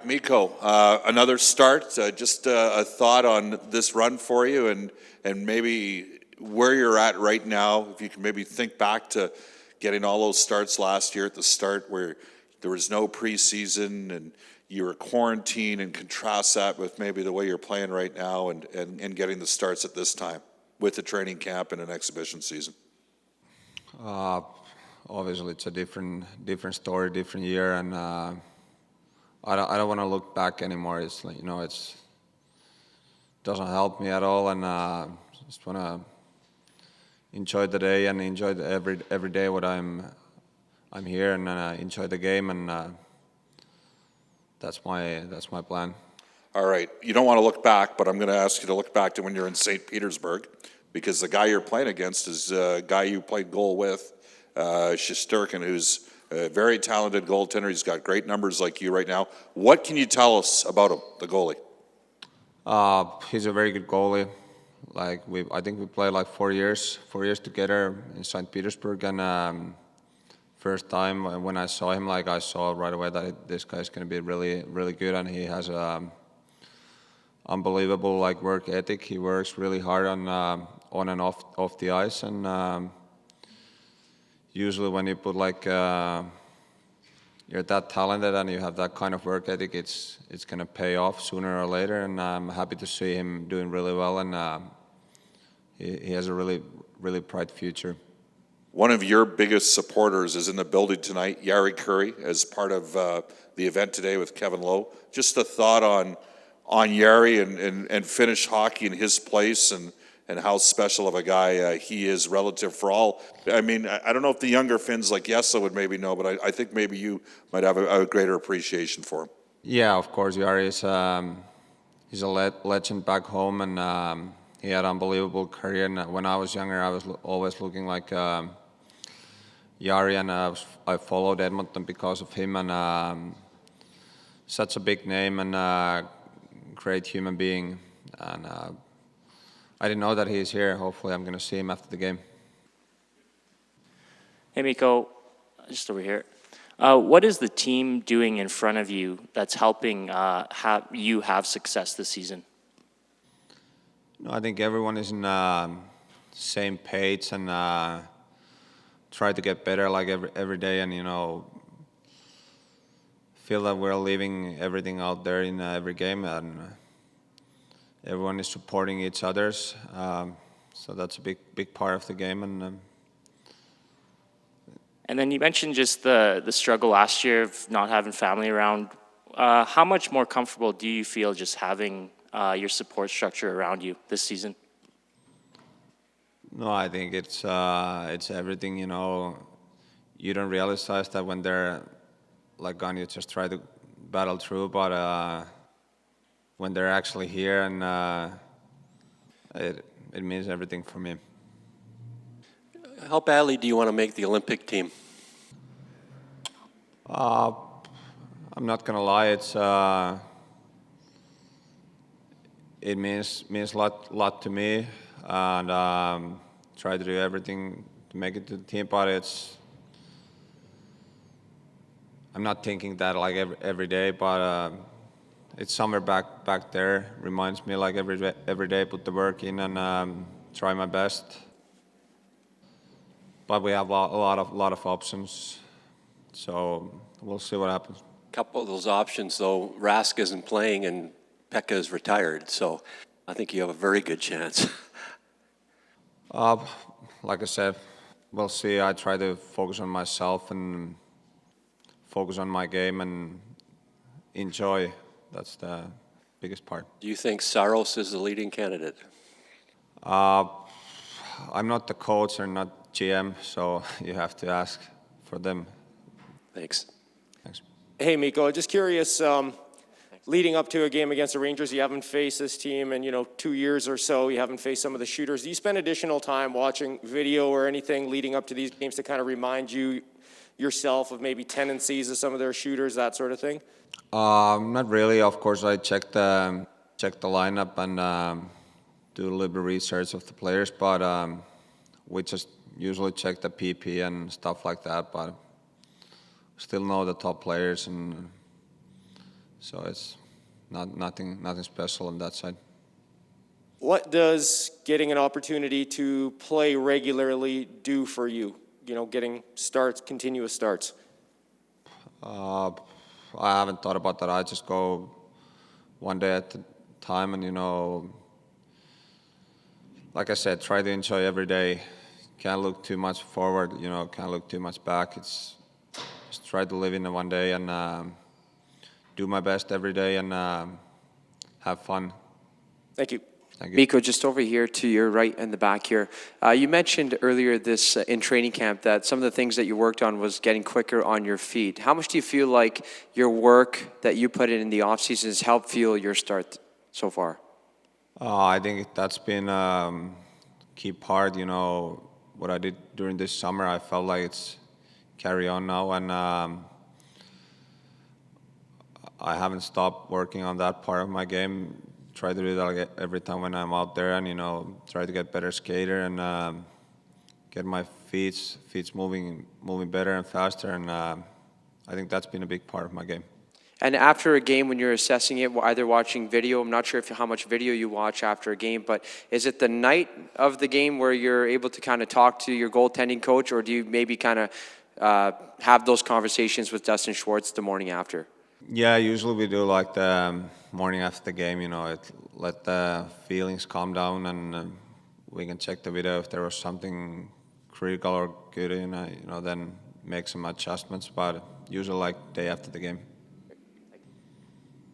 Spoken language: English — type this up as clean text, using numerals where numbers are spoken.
Mikko, another start. Just a thought on this run for you and maybe where you're at right now. If you can maybe think back to getting all those starts last year at the start where there was no preseason and you were quarantined, and contrast that with maybe the way you're playing right now and getting the starts at this time with the training camp and an exhibition season. Obviously, it's a different story, different year, and I don't want to look back anymore. It's like, it's doesn't help me at all, and just want to enjoy the day and enjoy every day what I'm here, and enjoy the game, and that's my plan. All right, you don't want to look back, but I'm going to ask you to look back to when you're in St. Petersburg, because the guy you're playing against is a guy you played goal with, Shesterkin, who's a very talented goaltender. He's got great numbers like you right now. What can you tell us about him, the goalie? He's a very good goalie. I think we played 4 years together in St. Petersburg, and first time when I saw him, I saw right away that this guy's going to be really, really good, and he has unbelievable work ethic. He works really hard on and off the ice, and usually when you put you're that talented and you have that kind of work ethic, it's going to pay off sooner or later, and I'm happy to see him doing really well, and he has a really, really bright future. One of your biggest supporters is in the building tonight, Jari Kurri, as part of the event today with Kevin Lowe. Just a thought on Jari and Finnish hockey and his place and how special of a guy he is relative for all. I mean, I don't know if the younger Finns like Jessa would maybe know, but I think maybe you might have a greater appreciation for him. Yeah, of course, Jari is he's a legend back home, and he had an unbelievable career. And when I was younger, I was always looking like Jari, and I followed Edmonton because of him, and such a big name and great human being. And I didn't know that he's here. Hopefully I'm going to see him after the game. Hey, Mikko, just over here. What is the team doing in front of you that's helping you have success this season? I think everyone is in same page and try to get better every day, and feel that we're leaving everything out there in every game, and everyone is supporting each other's. So that's a big part of the game, and then you mentioned just the struggle last year of not having family around. How much more comfortable do you feel just having your support structure around you this season? No, I think it's everything. You don't realize that when they're gone, you just try to battle through, but when they're actually here, and it means everything for me. How badly do you want to make the Olympic team? I'm not gonna lie, it means a lot to me, and try to do everything to make it to the team. But I'm not thinking that every day, but it's somewhere back there. Reminds me every day put the work in and try my best. But we have a lot of options, so we'll see what happens. A couple of those options, though, Rask isn't playing and Pekka is retired, so I think you have a very good chance. Like I said, we'll see. I try to focus on myself and focus on my game and enjoy. That's the biggest part. Do you think Saros is the leading candidate? I'm not the coach or not GM, so you have to ask for them. Thanks. Hey, Mikko, just curious, leading up to a game against the Rangers, you haven't faced this team in, 2 years or so. You haven't faced some of the shooters. Do you spend additional time watching video or anything leading up to these games to kind of remind you yourself of maybe tendencies of some of their shooters, that sort of thing? Not really. Of course, I check the lineup and do a little bit of research of the players, but we just usually check the PP and stuff like that. But still know the top players and So it's nothing special on that side. What does getting an opportunity to play regularly do for you? You know, getting starts, continuous starts. I haven't thought about that. I just go one day at a time, and like I said, try to enjoy every day. Can't look too much forward, can't look too much back. It's just try to live in the one day and do my best every day and have fun. Thank you. Thank you. Mikko, just over here to your right in the back here. You mentioned earlier this in training camp that some of the things that you worked on was getting quicker on your feet. How much do you feel like your work that you put in the off season has helped fuel your start so far? I think that's been a key part. What I did during this summer, I felt like it's carry on now, and I haven't stopped working on that part of my game. Try to do that every time when I'm out there, and try to get better skater and get my feet moving better and faster, and I think that's been a big part of my game. And after a game, when you're assessing it, either watching video, I'm not sure how much video you watch after a game, but is it the night of the game where you're able to kind of talk to your goaltending coach, or do you maybe kind of have those conversations with Dustin Schwartz the morning after? Yeah, usually we do like the morning after the game, let the feelings calm down, and we can check the video if there was something critical or good, then make some adjustments, but usually like day after the game.